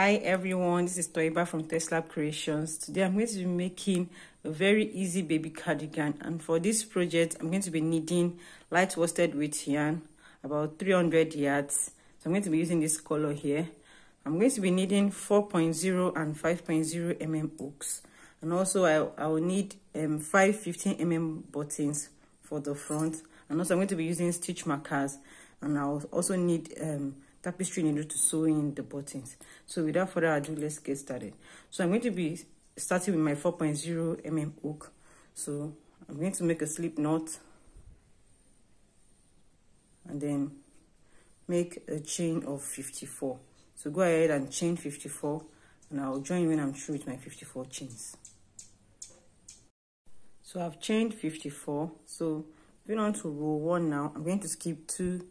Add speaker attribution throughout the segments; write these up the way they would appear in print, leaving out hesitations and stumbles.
Speaker 1: Hi everyone, this is Toiba from Tesla Creations. Today I'm going to be making a very easy baby cardigan, and for this project I'm going to be needing light worsted weight yarn, about 300 yards. So I'm going to be using this color here. I'm going to be needing 4.0 and 5.0 mm hooks, and also I will need 5 15 mm buttons for the front, and also I'm going to be using stitch markers, and I'll also need tapestry needle to sew in the buttons. So without further ado, let's get started. So I'm going to be starting with my 4.0 mm hook. So I'm going to make a slip knot and then make a chain of 54. So go ahead and chain 54, and I'll join when I'm through with my 54 chains. So I've chained 54. So moving on to row 1 now, I'm going to skip 2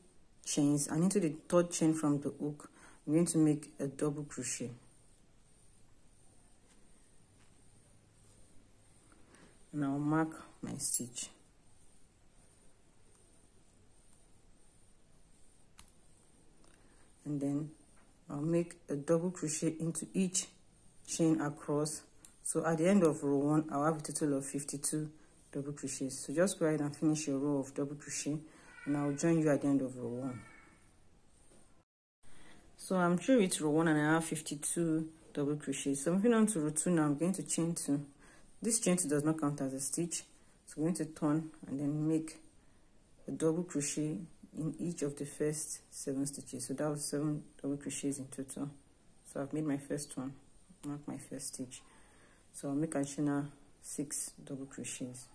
Speaker 1: chains, and into the 3rd chain from the hook I'm going to make a double crochet. And I'll mark my stitch. And then I'll make a double crochet into each chain across. So at the end of row 1 I'll have a total of 52 double crochets. So just go ahead and finish your row of double crochet, and I'll join you at the end of row 1. So I'm through with row 1 and I have 52 double crochets. So moving on to row 2 now, I'm going to chain 2. This chain 2 does not count as a stitch, so I'm going to turn and then make a double crochet in each of the first 7 stitches. So that was 7 double crochets in total. So I've made my first one, mark my first stitch. So I'll make additional 6 double crochets.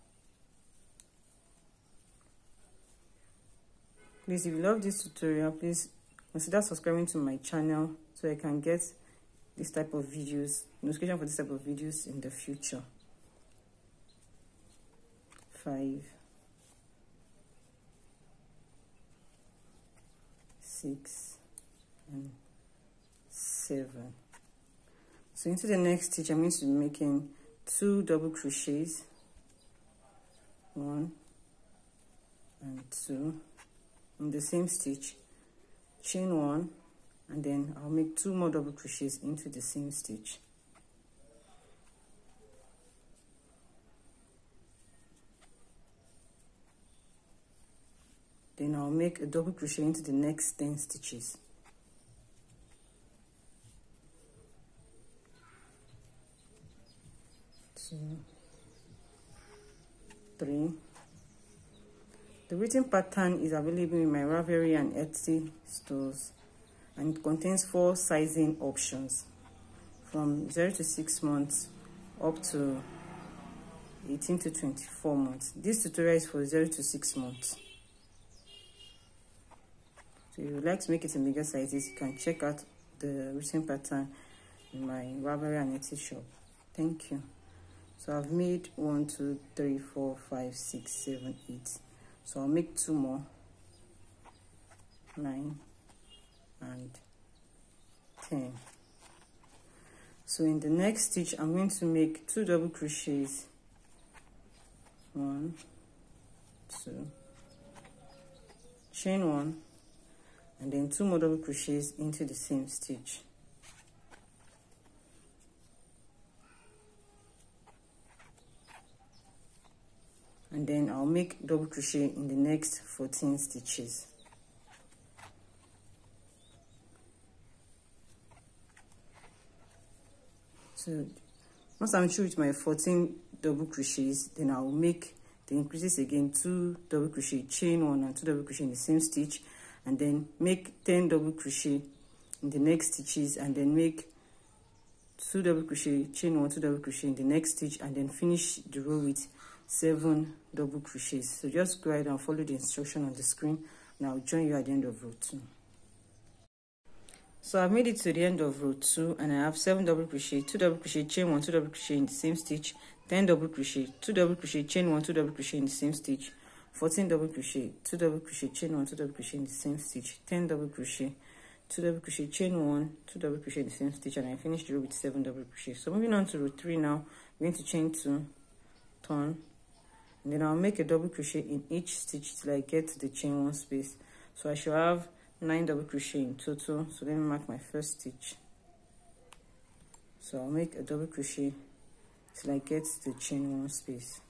Speaker 1: Please, if you love this tutorial, please consider subscribing to my channel so I can get this type of videos, notification for this type of videos in the future. 5, 6, and 7. So into the next stitch, I'm going to be making 2 double crochets, 1 and 2 in the same stitch, chain 1, and then I'll make 2 more double crochets into the same stitch. Then I'll make a double crochet into the next 10 stitches. 2, 3. The written pattern is available in my Ravelry and Etsy stores, and it contains 4 sizing options from 0 to 6 months up to 18 to 24 months. This tutorial is for 0 to 6 months. So if you would like to make it in bigger sizes, you can check out the written pattern in my Ravelry and Etsy shop. Thank you. So I've made 1, 2, 3, 4, 5, 6, 7, 8. So I'll make 2 more, 9 and 10. So in the next stitch, I'm going to make 2 double crochets, 1, 2, chain 1, and then 2 more double crochets into the same stitch. And then I'll make double crochet in the next 14 stitches. So once I'm through with my 14 double crochets, then I'll make the increases again, 2 double crochet, chain 1 and 2 double crochet in the same stitch, and then make 10 double crochet in the next stitches, and then make 2 double crochet, chain 1, 2 double crochet in the next stitch, and then finish the row with 7 double crochets. So just go ahead and follow the instruction on the screen, and I'll join you at the end of row 2. So I've made it to the end of row 2, and I have 7 double crochet, 2 double crochet, chain 1, 2 double crochet in the same stitch, 10 double crochet, 2 double crochet, chain 1, 2 double crochet in the same stitch, 14 double crochet, 2 double crochet, chain 1, 2 double crochet in the same stitch, 10 double crochet, 2 double crochet, chain 1, 2 double crochet in the same stitch, and I finished the row with 7 double crochet. So moving on to row 3 now, I'm going to chain 2, turn, and then I'll make a double crochet in each stitch till I get to the chain 1 space. So I should have 9 double crochet in total. So let me mark my first stitch. So I'll make a double crochet till I get the chain 1 space.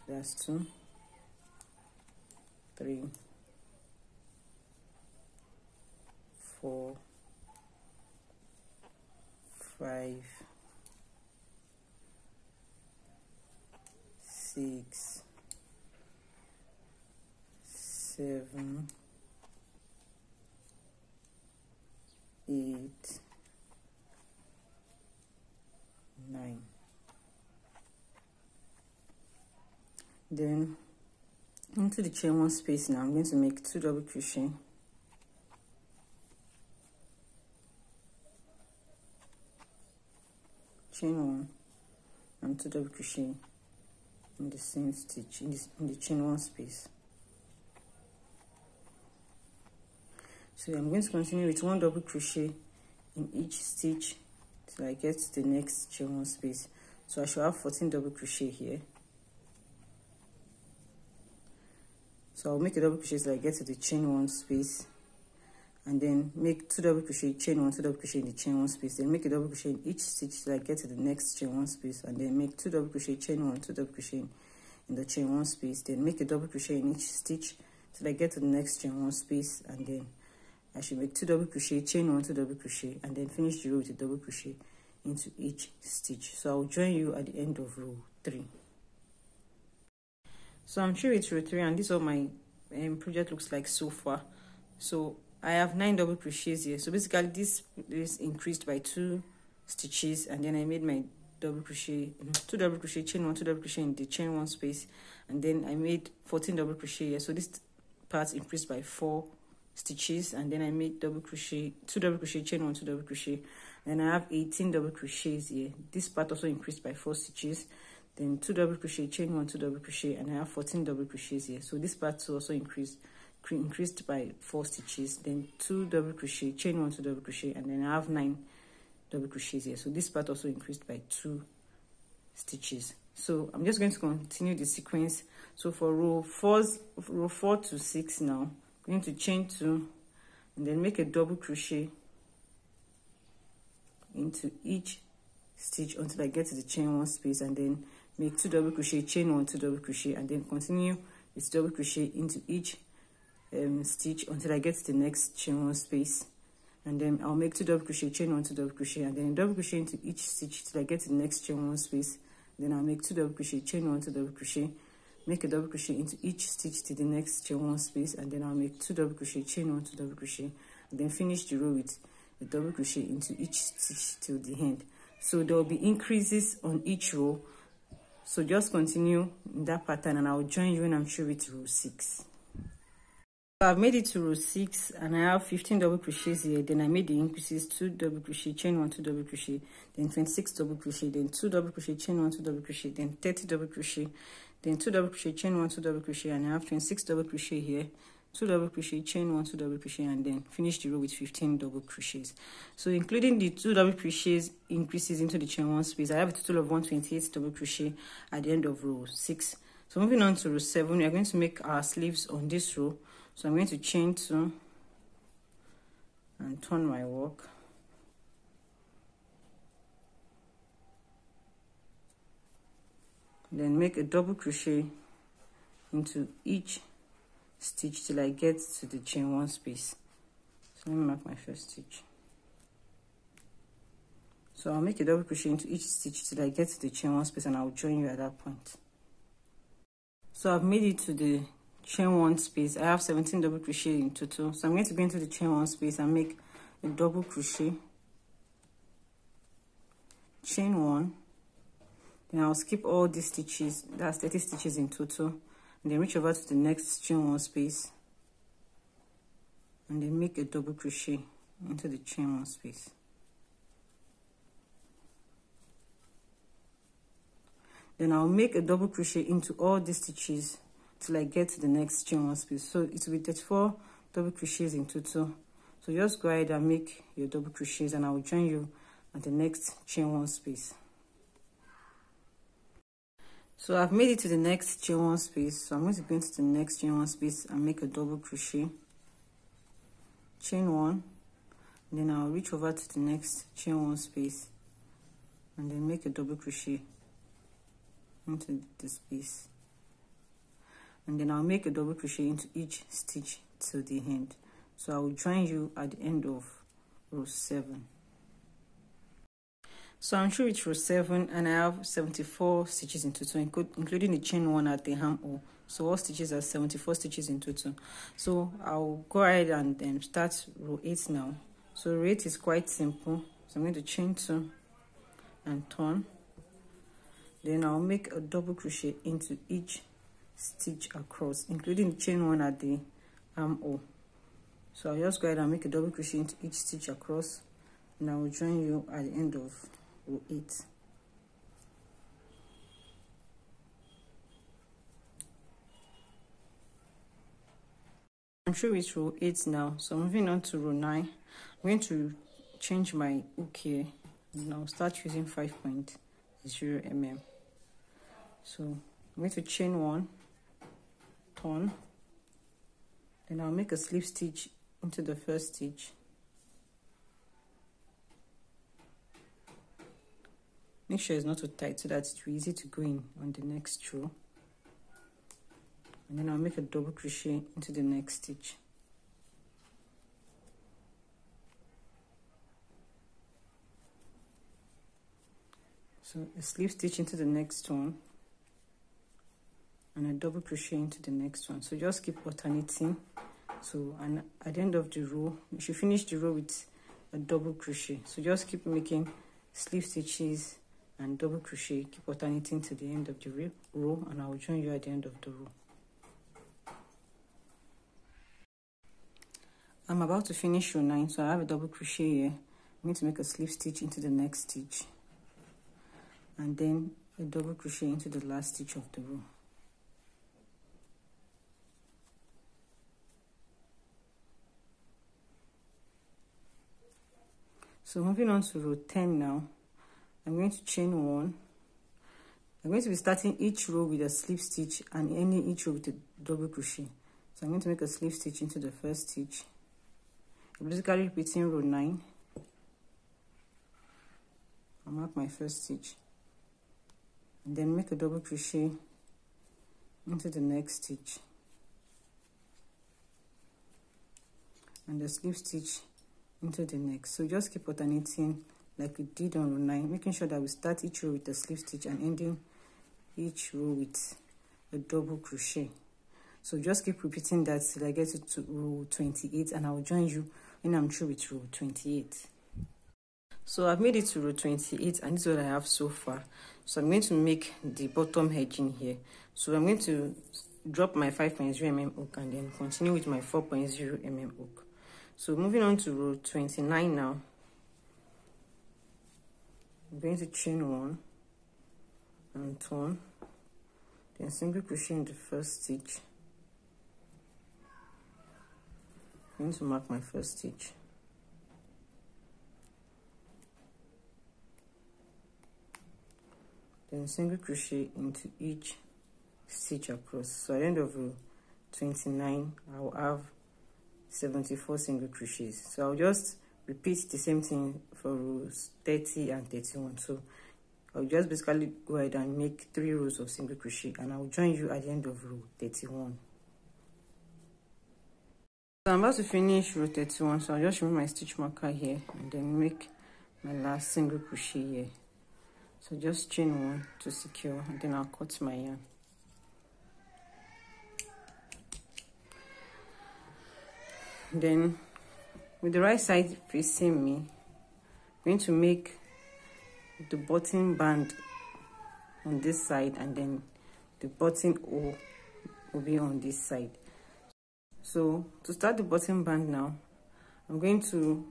Speaker 1: That's 2, 3, 4, 5, 6, 7, 8, 9. Then into the chain 1 space now, I'm going to make 2 double crochet, chain 1 and 2 double crochet in the same stitch in the chain 1 space. So I'm going to continue with 1 double crochet in each stitch till I get to the next chain 1 space. So I should have 14 double crochet here. So I'll make a double crochet till I get to the chain 1 space, and then make 2 double crochet, chain 1, 2 double crochet in the chain 1 space, then make a double crochet in each stitch till I get to the next chain 1 space, and then make 2 double crochet, chain 1, 2 double crochet in the chain 1 space, then make a double crochet in each stitch till I get to the next chain 1 space, and then I should make 2 double crochet, chain 1, 2 double crochet, and then finish the row with a double crochet into each stitch. So I'll join you at the end of row 3. So I'm through with row 3, and this is what my project looks like so far. So I have 9 double crochets here. So basically this is increased by 2 stitches, and then I made my double crochet, 2 double crochet, chain 1, 2 double crochet in the chain 1 space, and then I made 14 double crochet here. So this part increased by 4 stitches, and then I made double crochet, 2 double crochet, chain 1, 2 double crochet, and I have 18 double crochets here. This part also increased by 4 stitches, then 2 double crochet, chain 1, 2 double crochet, and I have 14 double crochets here. So this part also increased by 4 stitches, then 2 double crochet, chain 1, 2 double crochet, and then I have 9 double crochets here. So this part also increased by 2 stitches. So I'm just going to continue the sequence. So for row 4 to 6 now, I'm going to chain 2 and then make a double crochet into each stitch until I get to the chain 1 space, and then make 2 double crochet, chain 1, 2 double crochet, and then continue with double crochet into each stitch until I get to the next chain 1 space, and then I'll make 2 double crochet, chain 1, 2 double crochet, and then double crochet into each stitch till I get to the next chain 1 space. Then I'll make 2 double crochet, chain 1, 2 double crochet, make a double crochet into each stitch to the next chain 1 space, and then I'll make 2 double crochet, chain 1, 2 double crochet, and then finish the row with a double crochet into each stitch till the end. So there will be increases on each row. So just continue in that pattern, and I'll join you when I'm through with row 6. So I've made it to row 6, and I have 15 double crochets here. Then I made the increases: 2 double crochet, chain 1, 2 double crochet, then 26 double crochet, then 2 double crochet, chain 1, 2 double crochet, then 30 double crochet, then 2 double crochet, chain 1, 2 double crochet, and I have 26 double crochet here. 2 double crochet, chain 1, 2 double crochet, and then finish the row with 15 double crochets. So including the 2 double crochets increases into the chain 1 space, I have a total of 128 double crochet at the end of row 6. So moving on to row 7, we are going to make our sleeves on this row. So I'm going to chain 2 and turn my work. Then make a double crochet into each stitch till I get to the chain 1 space. So let me mark my first stitch. So I'll make a double crochet into each stitch till I get to the chain 1 space, and I'll join you at that point. So I've made it to the chain 1 space. I have 17 double crochet in total. So I'm going to go into the chain 1 space and make a double crochet, chain 1, then I'll skip all these stitches. That's 30 stitches in total. And then reach over to the next chain 1 space, and then make a double crochet into the chain 1 space. Then I'll make a double crochet into all these stitches till I get to the next chain 1 space. So it will be 34 double crochets in total. So just go ahead and make your double crochets, and I will join you at the next chain 1 space. So I've made it to the next chain 1 space. So I'm going to go into the next chain 1 space and make a double crochet, chain 1, and then I'll reach over to the next chain 1 space and then make a double crochet into this piece, and then I'll make a double crochet into each stitch till the end. So I will join you at the end of row 7. So I'm through with row 7, and I have 74 stitches in total, including the chain 1 at the armhole. So all stitches are 74 stitches in total. So I'll go ahead and then start row 8 now. So row 8 is quite simple. So I'm going to chain 2 and turn. Then I'll make a double crochet into each stitch across, including the chain 1 at the armhole. So I'll just go ahead and make a double crochet into each stitch across, and I will join you at the end of row 8. I'm through with row 8 now, so moving on to row 9. I'm going to change my hook here, and I'll start using 5.0 mm. So I'm going to chain 1, turn, then I'll make a slip stitch into the first stitch. Make sure it's not too tight so that it's easy to go in on the next row. And then I'll make a double crochet into the next stitch. So a slip stitch into the next one, and a double crochet into the next one. So just keep alternating. So, and at the end of the row, you should finish the row with a double crochet. So just keep making slip stitches and double crochet, keep alternating to the end of the row, and I will join you at the end of the row. I'm about to finish row 9, so I have a double crochet here. I'm going to make a slip stitch into the next stitch, and then a double crochet into the last stitch of the row. So moving on to row 10 now, I'm going to chain 1. I'm going to be starting each row with a slip stitch and ending each row with a double crochet. So I'm going to make a slip stitch into the first stitch. I'm basically repeating row 9. I'll mark my first stitch, and then make a double crochet into the next stitch, and a slip stitch into the next. So just keep alternating like we did on row 9, making sure that we start each row with a slip stitch and ending each row with a double crochet. So just keep repeating that till I get to row 28, and I'll join you when I'm through with row 28. So I've made it to row 28, and this is what I have so far. So I'm going to make the bottom edging here. So I'm going to drop my 5.0 mm hook and then continue with my 4.0 mm hook. So moving on to row 29 now, I'm going to chain 1 and turn, then single crochet in the first stitch. I'm going to mark my first stitch, then single crochet into each stitch across. So at the end of row 29, I will have 74 single crochets. So I'll just repeat the same thing for rows 30 and 31. So I'll just basically go ahead and make 3 rows of single crochet, and I'll join you at the end of row 31. So I'm about to finish row 31, so I'll just remove my stitch marker here and then make my last single crochet here. So just chain 1 to secure, and then I'll cut my yarn. Then with the right side facing me, I'm going to make the button band on this side, and then the button O will be on this side. So to start the button band now, I'm going to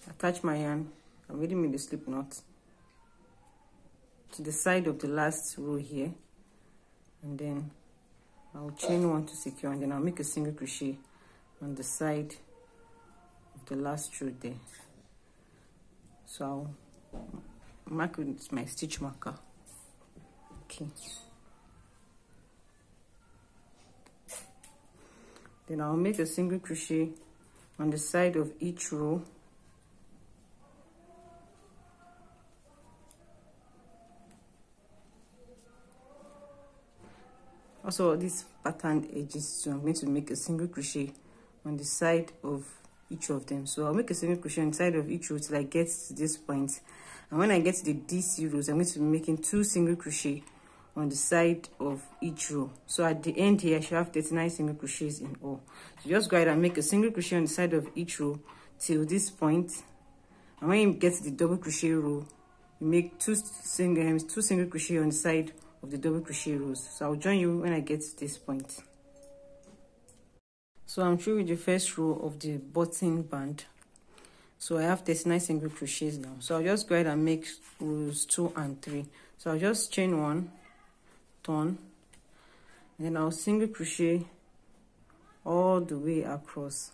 Speaker 1: attach my yarn. I've already made the slip knot to the side of the last row here, and then I'll chain 1 to secure, and then I'll make a single crochet on the side of the last row there. So I'll mark with my stitch marker. Okay. Then I'll make a single crochet on the side of each row, also these patterned edges, so I'm going to make a single crochet on the side of each of them. So I'll make a single crochet on the side of each row till I get to this point, and when I get to the DC rows, I'm going to be making 2 single crochet on the side of each row. So at the end here, I should have 39 single crochets in all. So just go ahead and make a single crochet on the side of each row till this point, and when you get to the double crochet row, you make two single crochet on the side of the double crochet rows. So I'll join you when I get to this point. So I'm through with the first row of the button band. So I have 39 single crochets now. So I'll just go ahead and make rows 2 and 3. So I'll just chain 1, turn, and then I'll single crochet all the way across.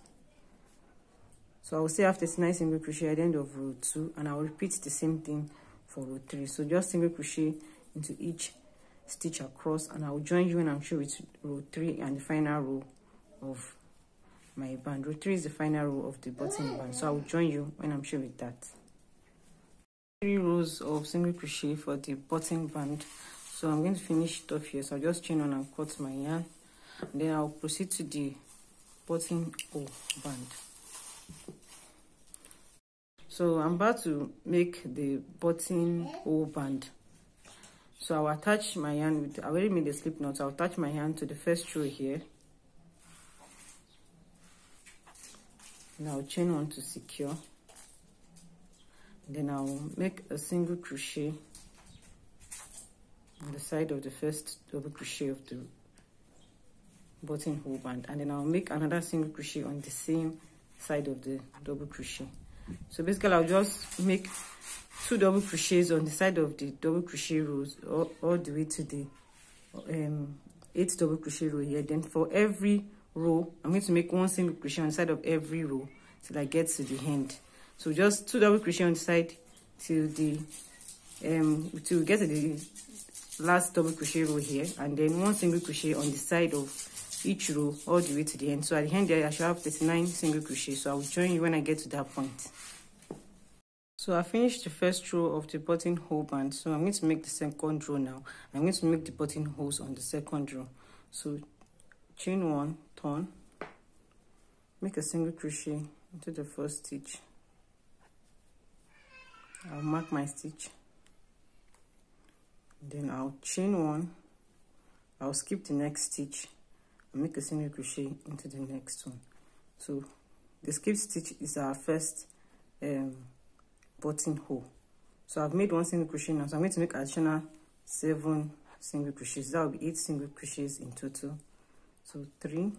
Speaker 1: So I will still have 39 single crochet at the end of row 2, and I will repeat the same thing for row 3. So just single crochet into each stitch across, and I will join you when I'm through with row 3 and the final row of my band. Row 3 is the final row of the button band, so I will join you when I'm through with that. 3 rows of single crochet for the button band. So I'm going to finish it off here. So I'll just chain on and cut my yarn, and then I'll proceed to the buttonhole band. So I'm about to make the buttonhole band. So I'll attach my yarn with, I already made the slip knot. I'll attach my yarn to the first row here. And I'll chain 1 to secure. Then I'll make a single crochet on the side of the first double crochet of the buttonhole band, and then I'll make another single crochet on the same side of the double crochet. So basically I'll just make 2 double crochets on the side of the double crochet rows all the way to the 8th double crochet row here. Then for every row, I'm going to make 1 single crochet on the side of every row till I get to the end. So just 2 double crochet on the side till the till we get to the last double crochet row here, and then 1 single crochet on the side of each row all the way to the end. So at the end there, I should have 39 single crochets. So I will join you when I get to that point. So I finished the first row of the buttonhole band. So I'm going to make the second row now. I'm going to make the buttonholes on the second row. So chain 1, turn, make a single crochet into the first stitch. I'll mark my stitch, then I'll chain 1, I'll skip the next stitch and make a single crochet into the next one. So the skip stitch is our first buttonhole. So I've made 1 single crochet now, so I'm going to make additional 7 single crochets. That will be 8 single crochets in total. So 3,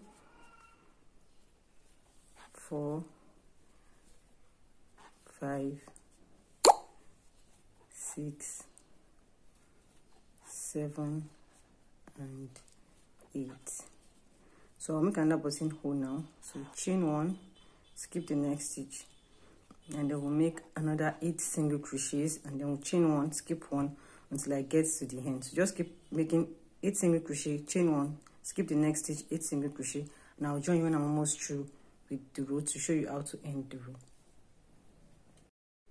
Speaker 1: 4, 5, 6, 7, and 8. So I'll make another buttonhole now. So chain 1, skip the next stitch, and then we'll make another 8 single crochets, and then we'll chain 1, skip 1 until I get to the end. So just keep making 8 single crochet, chain 1, skip the next stitch, 8 single crochet, and I'll join you when I'm almost through with the row to show you how to end the row.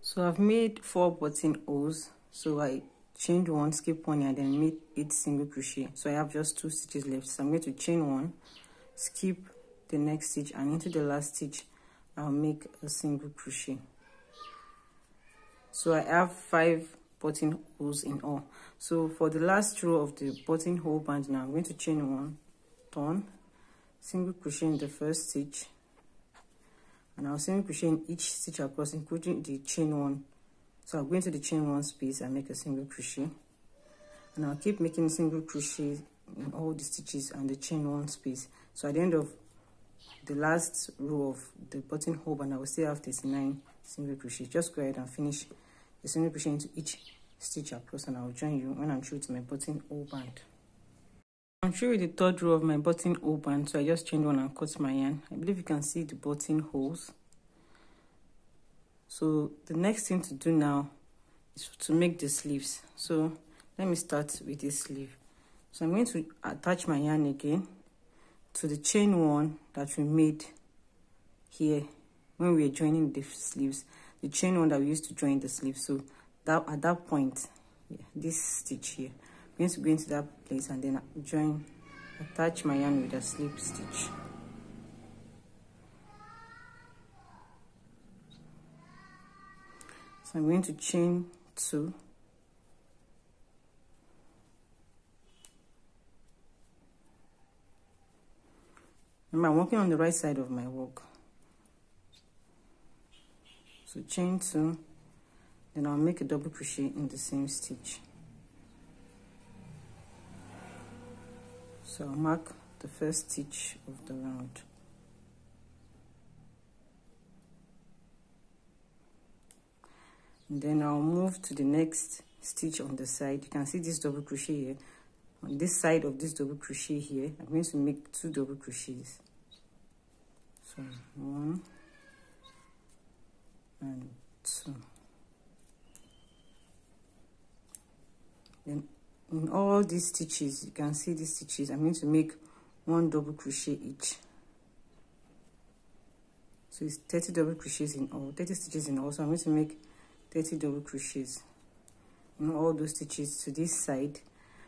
Speaker 1: So I've made 4 buttonholes. So I chained 1, skip 1, and then made 8 single crochet. So I have just 2 stitches left. So I'm going to chain 1, skip the next stitch, and into the last stitch I'll make a single crochet. So I have 5 buttonholes in all. So for the last row of the buttonhole band now, I'm going to chain 1, turn, single crochet in the first stitch, and I'll single crochet in each stitch across, including the chain 1. So I'll go into the chain 1 space and make a single crochet, and I'll keep making single crochets in all the stitches and the chain 1 space. So at the end of the last row of the buttonhole band, I will still have 39 single crochets. Just go ahead and finish the single crochet into each stitch across, and I'll join you when I'm through to my buttonhole band. I'm through with the third row of my buttonhole band, so I just chained 1 and cut my yarn. I believe you can see the buttonholes. So the next thing to do now is to make the sleeves. So let me start with this sleeve. So I'm going to attach my yarn again to the chain 1 that we made here when we were joining the sleeves, the chain 1 that we used to join the sleeves. So that at that point, yeah, this stitch here, I'm going to go into that place and then join attach my yarn with a slip stitch. So I'm going to chain 2. Remember, I'm working on the right side of my work. So chain 2, then I'll make a double crochet in the same stitch. So I'll mark the first stitch of the round. And then I'll move to the next stitch on the side. You can see this double crochet here. On this side of this double crochet here, I'm going to make 2 double crochets. So 1 and 2. Then in all these stitches, you can see these stitches, I'm going to make 1 double crochet each. So it's 30 double crochets in all, 30 stitches in all. So I'm going to make 30 double crochets in all those stitches to this side,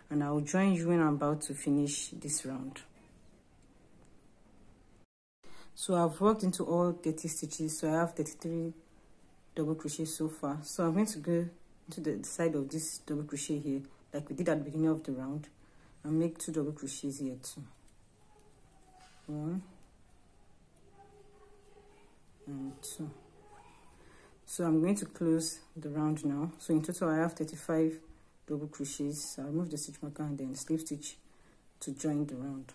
Speaker 1: and I'll join you when I'm about to finish this round. So I've worked into all 30 stitches, so I have 33 double crochets so far. So I'm going to go into the side of this double crochet here, like we did at the beginning of the round, and make 2 double crochets here too. 1 and 2. So I'm going to close the round now. So in total I have 35 double crochets. So I'll remove the stitch marker and then slip stitch to join the round.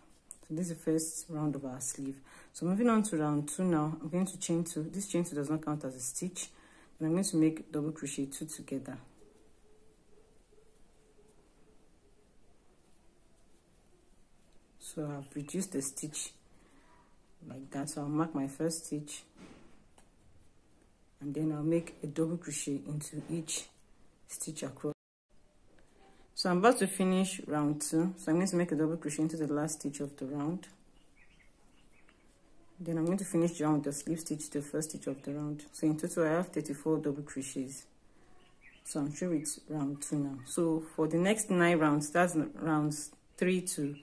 Speaker 1: So this is the first round of our sleeve. So moving on to round 2 now, I'm going to chain 2. This chain 2 does not count as a stitch, and I'm going to make double crochet 2 together. So I've reduced the stitch like that. So I'll mark my first stitch, and then I'll make a double crochet into each stitch across. So I'm about to finish round 2, so I'm going to make a double crochet into the last stitch of the round. Then I'm going to finish the round with a slip stitch to the first stitch of the round. So in total I have 34 double crochets. So I'm through with round 2 now. So for the next 9 rounds, that's rounds 3 to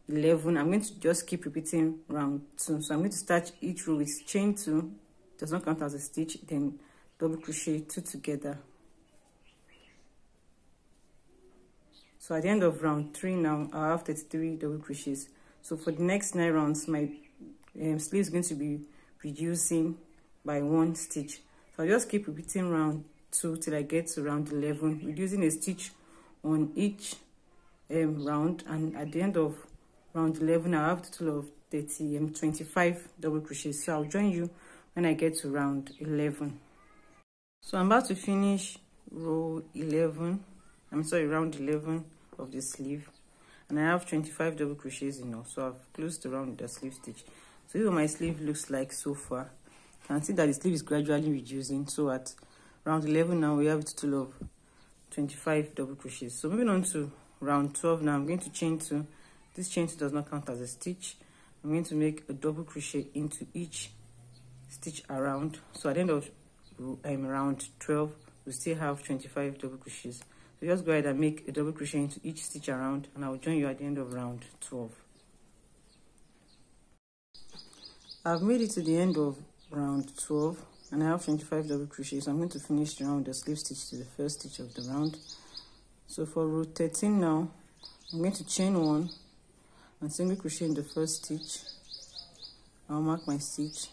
Speaker 1: 11, I'm going to just keep repeating round 2. So I'm going to start each row with chain 2, does not count as a stitch, then double crochet 2 together. So at the end of round 3 now, I have 33 double crochets. So for the next 9 rounds, my sleeve is going to be reducing by 1 stitch. So I'll just keep repeating round 2 till I get to round 11, reducing a stitch on each round, and at the end of round 11, I have a total of 25 double crochets. So I'll join you when I get to round 11. So I'm about to finish round 11 of the sleeve, and I have 25 double crochets in all. So I've closed the round with the slip stitch. So this is what my sleeve looks like so far. You can see that the sleeve is gradually reducing. So at round 11 now, we have a total of 25 double crochets. So moving on to round 12 now, I'm going to chain 2. This chain 2 does not count as a stitch. I'm going to make a double crochet into each stitch around. So at the end of round 12, we still have 25 double crochets. So just go ahead and make a double crochet into each stitch around, and I will join you at the end of round 12. I've made it to the end of round 12, and I have 25 double crochets. So I'm going to finish the round with a slip stitch to the first stitch of the round. So for row 13 now, I'm going to chain 1 and single crochet in the first stitch. I'll mark my stitch,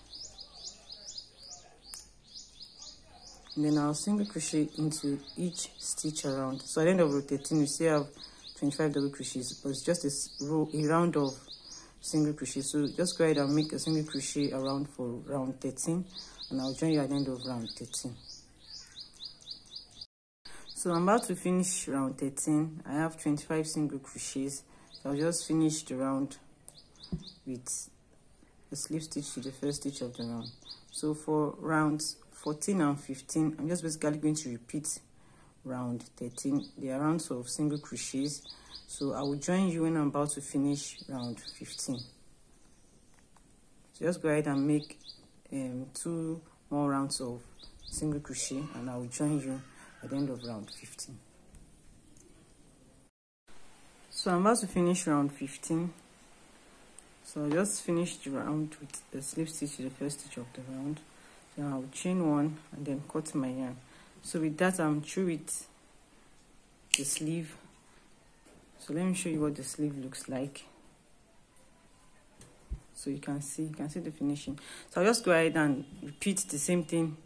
Speaker 1: and then I'll single crochet into each stitch around. So at the end of row 13, we still have 25 double crochets, but it's just a round of single crochet. So just go ahead and make a single crochet around for round 13, and I'll join you at the end of round 13. So I'm about to finish round 13. I have 25 single crochets, so I'll just finish the round with a slip stitch to the first stitch of the round. So for rounds 14 and 15, I'm just basically going to repeat round 13. They are rounds of single crochets, so I will join you when I'm about to finish round 15. So just go ahead and make 2 more rounds of single crochet, and I will join you at the end of round 15. So I'm about to finish round 15. So I just finished the round with the slip stitch to the first stitch of the round. Then I'll chain one and then cut my yarn. So with that, I'm through with the sleeve. So let me show you what the sleeve looks like. So you can see the finishing. So I'll just go ahead and repeat the same thing,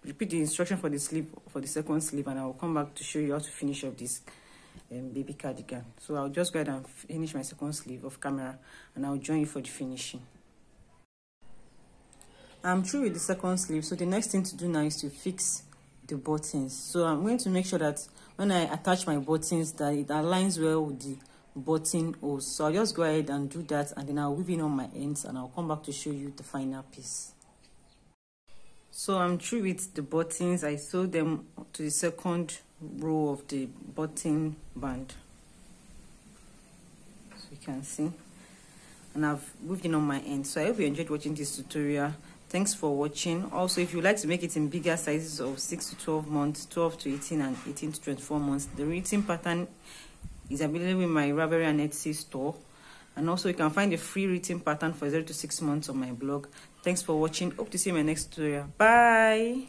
Speaker 1: repeat the instruction for the sleeve, for the second sleeve, and I will come back to show you how to finish up this baby cardigan. So I'll just go ahead and finish my second sleeve off camera, and I'll join you for the finishing. I'm through with the second sleeve. So the next thing to do now is to fix the buttons. So I'm going to make sure that when I attach my buttons, that it aligns well with the button holes. So I'll just go ahead and do that, and then I'll weave in on my ends, and I'll come back to show you the final piece. So I'm through with the buttons. I sewed them to the second row of the button band, so you can see, and I've weaved in on my end. So I hope you enjoyed watching this tutorial. Thanks for watching. Also, if you'd like to make it in bigger sizes of 6 to 12 months, 12 to 18, and 18 to 24 months, the written pattern is available in my Ravelry and Etsy store. And also you can find a free written pattern for 0 to 6 months on my blog. Thanks for watching. Hope to see you in my next tutorial. Bye.